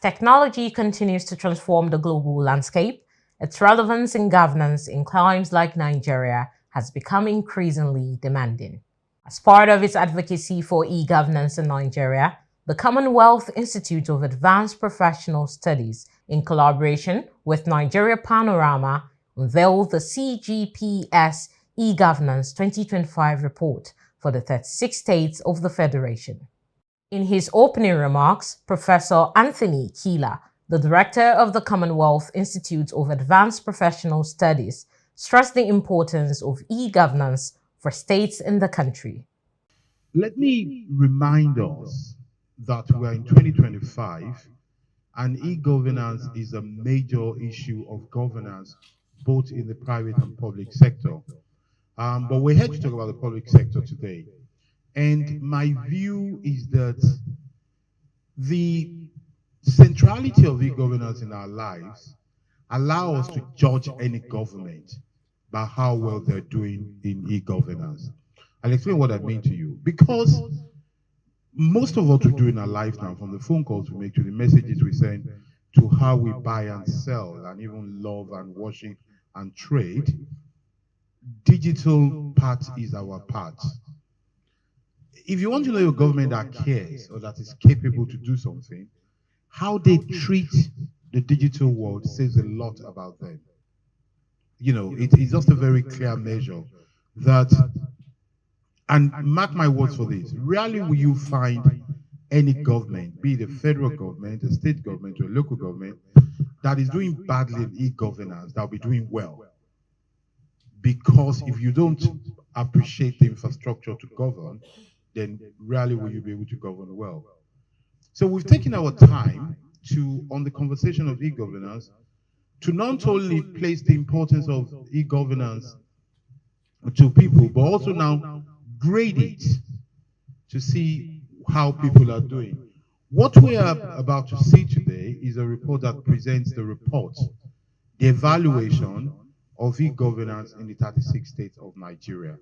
Technology continues to transform the global landscape. Its relevance in governance in climes like Nigeria has become increasingly demanding. As part of its advocacy for e-governance in Nigeria, the Commonwealth Institute of Advanced Professional Studies, in collaboration with Nigeria Panorama, unveiled the CGPS eGovernance 2025 report for the 36 states of the Federation. In his opening remarks, Professor Anthony Kila, the director of the Commonwealth Institute of Advanced Professional Studies, stressed the importance of e-governance for states in the country. Let me remind us that we're in 2025 and e-governance is a major issue of governance both in the private and public sector. But we're here to talk about the public sector today. And my view is that the centrality of e-governance in our lives allow us to judge any government by how well they're doing in e-governance. I'll explain what I mean to you. Because most of what we do in our life now, from the phone calls we make to the messages we send to how we buy and sell and even love and worship and trade, digital part is our part. If you want to know a government that cares or that is capable to do something, how they treat the digital world says a lot about them. You know, it is just a very clear measure that, and mark my words for this, rarely will you find any government, be it a federal government, a state government, or a local government, that is doing badly in e-governance, that will be doing well. Because if you don't appreciate the infrastructure to govern, then rarely will you be able to govern well. So we've taken our time to, on the conversation of e-governance, to not only place the importance of e-governance to people, but also now grade it to see how people are doing. What we are about to see today is a report that presents the report, the evaluation of e-governance in the 36 states of Nigeria.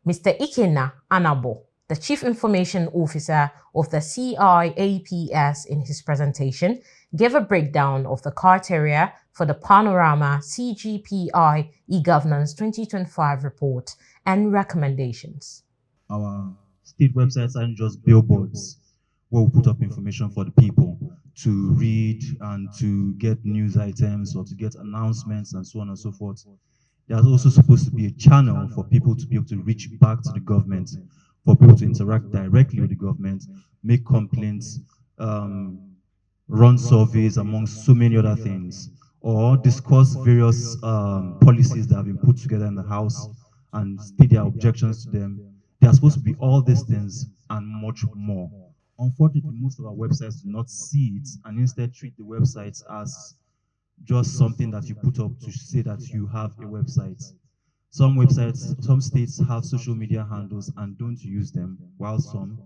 Mr. Kenneth Anabor, the Chief Information Officer of the CIAPS, in his presentation, gave a breakdown of the criteria for the Panorama CGPI eGovernance 2025 report and recommendations. Our state websites aren't just billboards where we put up information for the people to read and to get news items or to get announcements and so on and so forth. There's also supposed to be a channel for people to be able to reach back to the government, for people to interact directly with the government, make complaints, run surveys, amongst so many other things, or discuss various policies that have been put together in the House and state their objections to them. They are supposed to be all these things and much more. Unfortunately, most of our websites do not see it and instead treat the websites as just something that you put up to say that you have a website. Some websites, some states have social media handles and don't use them, while some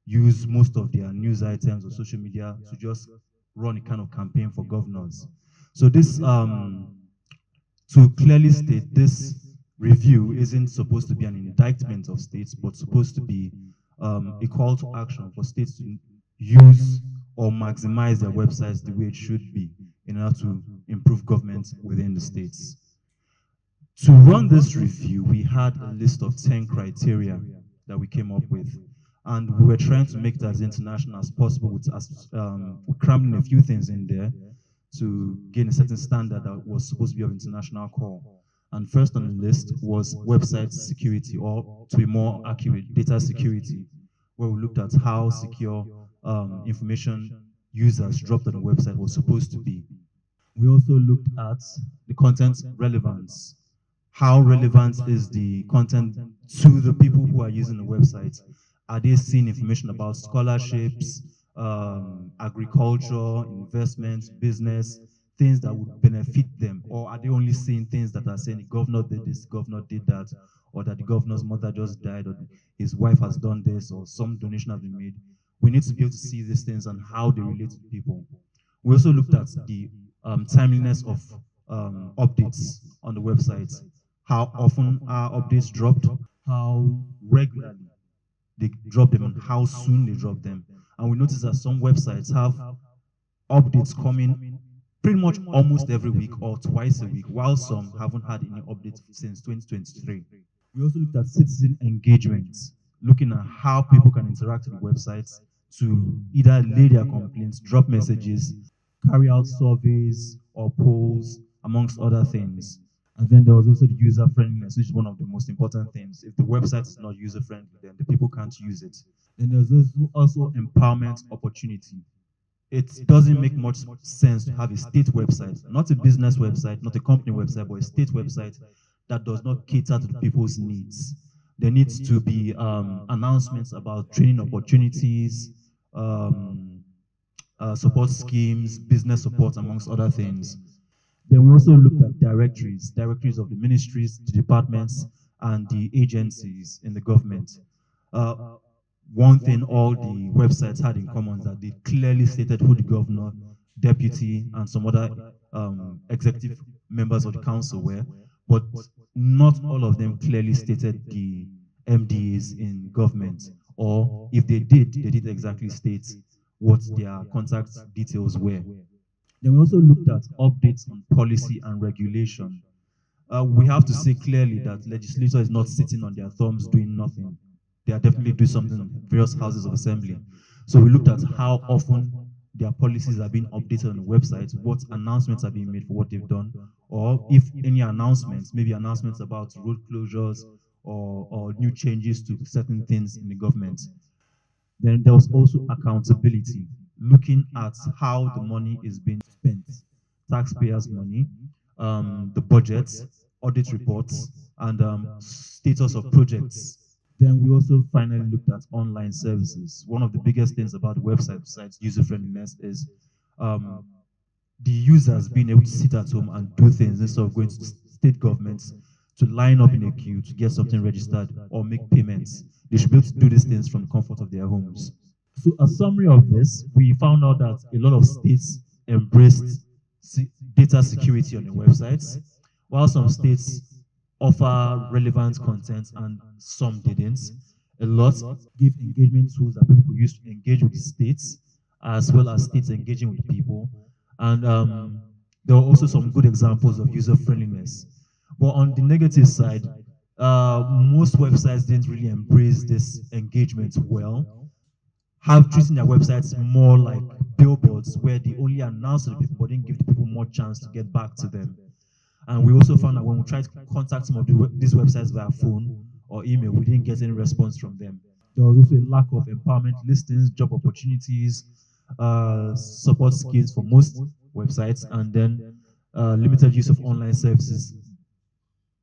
use most of their news items or social media to just run a kind of campaign for governors. So this, to clearly state, this review isn't supposed to be an indictment of states, but supposed to be a call to action for states to use or maximize their websites the way it should be in order to improve government within the states. To run this review, we had a list of 10 criteria that we came up with, and we were trying to make it as international as possible with cramming a few things in there to gain a certain standard that was supposed to be of international call. And first on the list was website security, or to be more accurate, data security, where we looked at how secure information users dropped on the website was supposed to be. We also looked at the content relevance. How relevant is the content to the people who are using the website? Are they seeing information about scholarships, agriculture, investments, business, things that would benefit them? Or are they only seeing things that are saying the governor did this, governor did that, or that the governor's mother just died, or his wife has done this, or some donation has been made? We need to be able to see these things and how they relate to people. We also looked at the timeliness of updates on the website. How often are updates dropped, how regularly they drop them, and how soon they drop them. And we noticed that some websites have updates coming pretty much almost every week or twice a week, while some haven't had any updates since 2023. We also looked at citizen engagement, looking at how people can interact with websites to either lay their complaints, drop messages, carry out surveys or polls, amongst other things. And then there was also the user friendliness, which is one of the most important things. If the website is not user friendly, then the people can't use it. Then there's also empowerment opportunity. It doesn't make much sense to have a state website, not a business website, not a company website, but a state website that does not cater to the people's needs. There needs to be announcements about training opportunities, support schemes, business support, amongst other things. Then we also looked at directories of the ministries, the departments, and the agencies in the government. One thing all the websites had in common is that they clearly stated who the governor, deputy, and some other executive members of the council were, but not all of them clearly stated the MDAs in government, or if they did exactly state what their contact details were. Then we also looked at updates on policy and regulation. We have to say clearly that legislature is not sitting on their thumbs doing nothing. They are definitely doing something in various houses of assembly. So we looked at how often their policies are being updated on the website, what announcements are being made for what they've done, or if any announcements, maybe announcements about road closures or new changes to certain things in the government. Then there was also accountability, looking at how the money is being spent, taxpayers' money, the budgets, audit reports, and status of projects. Then we also finally looked at online services. One of the biggest things about the website, besides user friendliness, is the users being able to sit at home and do things instead of going to state governments to line up in a queue to get something registered or make payments. They should be able to do these things from the comfort of their homes. So a summary of this, we found out that a lot of states embraced data security on their websites, while some states offer relevant content and some didn't. A lot give engagement tools that people could use to engage with the states, as well as states engaging with the people. And there were also some good examples of user friendliness. But on the negative side, most websites didn't really embrace this engagement well, have treating their websites more like billboards where they only announce to the people but didn't give the people more chance to get back to them. And we also found that when we tried to contact some of these websites via phone or email, we didn't get any response from them. There was also a lack of empowerment listings, job opportunities, support schemes for most websites, and then limited use of online services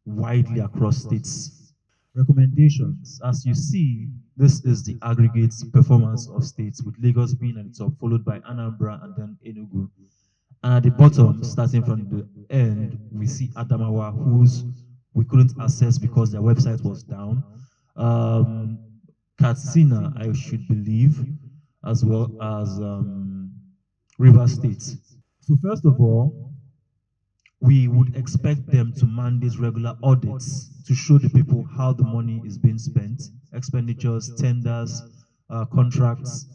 widely across states. Recommendations. As you see, this is the aggregate performance of states, with Lagos being at the top, followed by Anambra and then Enugu. And at the bottom, starting from the end, we see Adamawa, whose we couldn't access because their website was down. Katsina, I should believe, as well as River State. So first of all, we would expect them to mandate regular audits to show the people how the money is being spent, expenditures, tenders, contracts,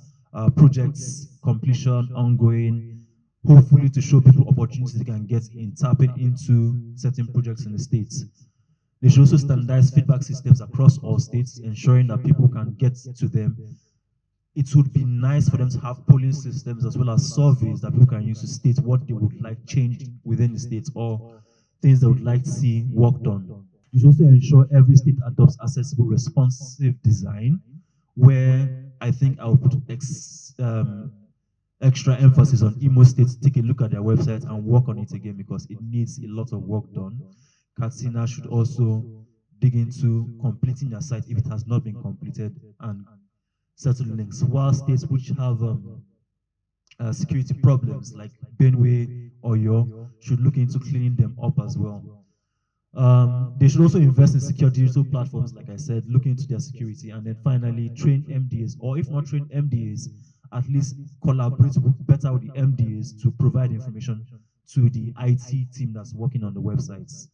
projects, completion, ongoing, hopefully to show people opportunities they can get in tapping into certain projects in the states. They should also standardize feedback systems across all states, ensuring that people can get to them. It would be nice for them to have polling systems as well as surveys that people can use to state what they would like changed within the states or things they would like to see worked on. You should also ensure every state adopts accessible, responsive design, where I think I would put extra emphasis on Imo State to take a look at their website and work on it again because it needs a lot of work done. Katsina should also dig into completing their site if it has not been completed and settle links, while states which have security problems like Benue or Oyo should look into cleaning them up as well. They should also invest in secure digital platforms, like I said, look into their security, and then finally train MDAs, or if not train MDAs, at least collaborate better with the MDAs to provide information to the IT team that's working on the websites.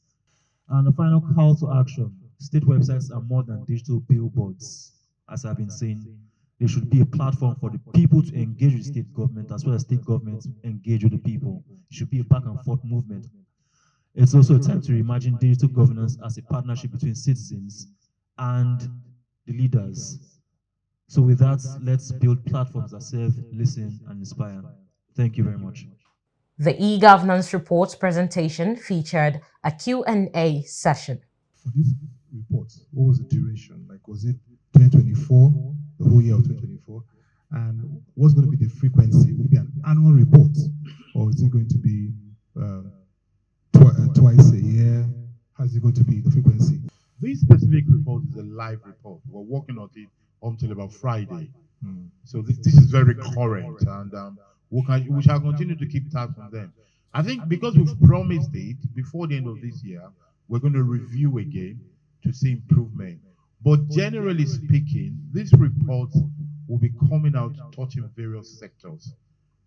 And the final call to action, state websites are more than digital billboards, as I've been saying. there should be a platform for the people to engage with state government as well as state governments engage with the people. It should be a back and forth movement. It's also a time to reimagine digital governance as a partnership between citizens and the leaders. So with that, let's build platforms that serve, listen, and inspire. Thank you very much. The eGovernance report's presentation featured a Q&A session. For this report, what was the duration? Like, was it 2024, the whole year of 2024? And what's going to be the frequency? Will it be an annual report, or is it going to be twice a year? How's it going to be, the frequency? This specific report is a live report. We're working on it until about Friday. So this is very current, and we shall continue to keep tabs on them. I think because we've promised it, before the end of this year, we're going to review again to see improvement. But generally speaking, this report will be coming out touching various sectors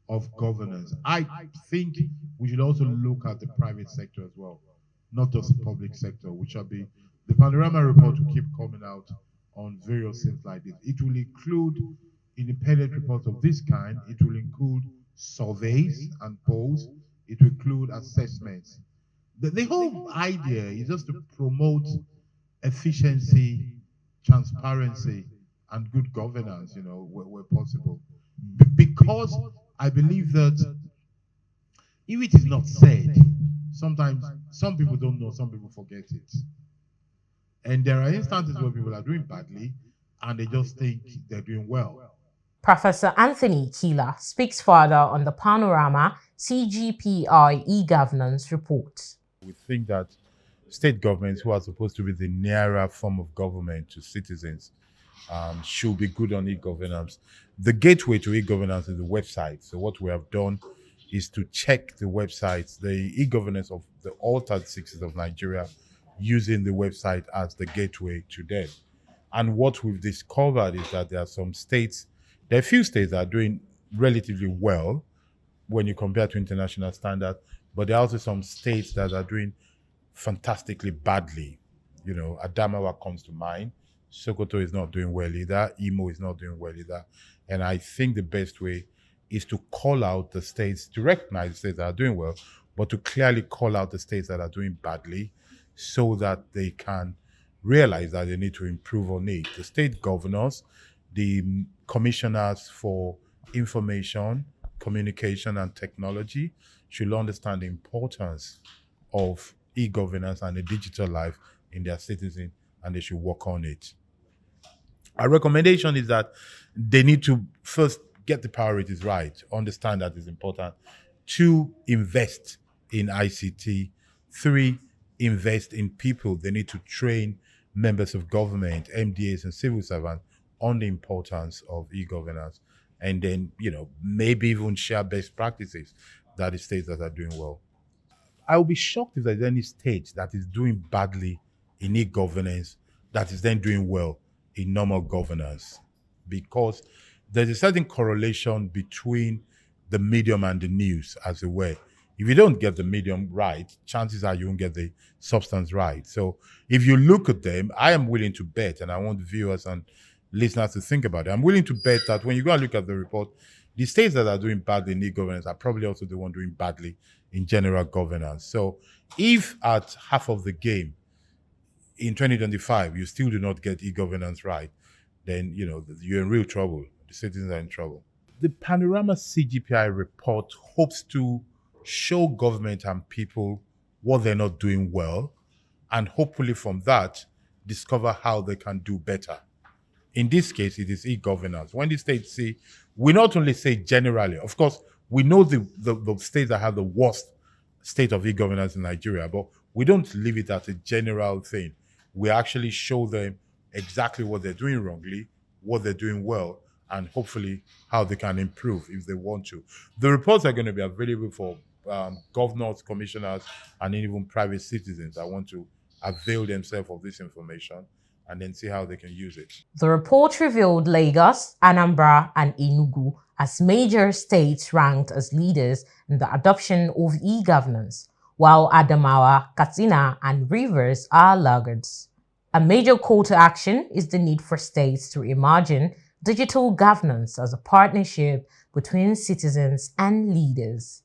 of governance. I think we should also look at the private sector as well, not just the public sector, which shall be, the Panorama report will keep coming out on various things like this. It will include independent reports of this kind. It will include surveys and polls. It will include assessments. The whole idea is just to promote efficiency, transparency, and good governance, where possible. Because I believe that if it is not said, sometimes some people don't know, some people forget it. And there are instances where people are doing badly and they just think they're doing well. Professor Anthony Kila speaks further on the Panorama CGPI eGovernance report. We think that state governments, who are supposed to be the nearer form of government to citizens, should be good on e-governance. The gateway to e-governance is the website. So what we have done is to check the websites, the e-governance of all 36 of Nigeria, using the website as the gateway to them. And what we've discovered is that there are a few states that are doing relatively well when you compare to international standards, but there are also some states that are doing fantastically badly. Adamawa comes to mind. Sokoto is not doing well either. Imo is not doing well either. And I think the best way is to call out the states, to recognize the states that are doing well, but to clearly call out the states that are doing badly so that they can realize that they need to improve on it. The state governors, the commissioners for information, communication, and technology should understand the importance of e-governance and a digital life in their citizens, and they should work on it. Our recommendation is that they need to first get the priorities right, understand that it's important. 2, invest in ICT. 3, invest in people. They need to train members of government, MDAs, and civil servants on the importance of e-governance. And then, maybe even share best practices that the states that are doing well. I will be shocked if there's any state that is doing badly in e-governance that is then doing well in normal governance, because there's a certain correlation between the medium and the news, as it were. If you don't get the medium right, chances are you won't get the substance right. So if you look at them, I am willing to bet, and I want viewers and listeners to think about it, I'm willing to bet that when you go and look at the report, the states that are doing badly in e-governance are probably also the ones doing badly in general governance. So if at half of the game in 2025, you still do not get e-governance right, then you're in real trouble. The citizens are in trouble. The Panorama CGPI report hopes to show government and people what they're not doing well, and hopefully from that, discover how they can do better. In this case, it is e-governance. When the states say, we not only say generally, of course, we know the states that have the worst state of e-governance in Nigeria, but we don't leave it as a general thing. We actually show them exactly what they're doing wrongly, what they're doing well, and hopefully how they can improve if they want to. The reports are going to be available for governors, commissioners, and even private citizens that want to avail themselves of this information and then see how they can use it. The report revealed Lagos, Anambra, and Enugu as major states ranked as leaders in the adoption of e-governance, while Adamawa, Katsina, and Rivers are laggards. A major call to action is the need for states to reimagine digital governance as a partnership between citizens and leaders.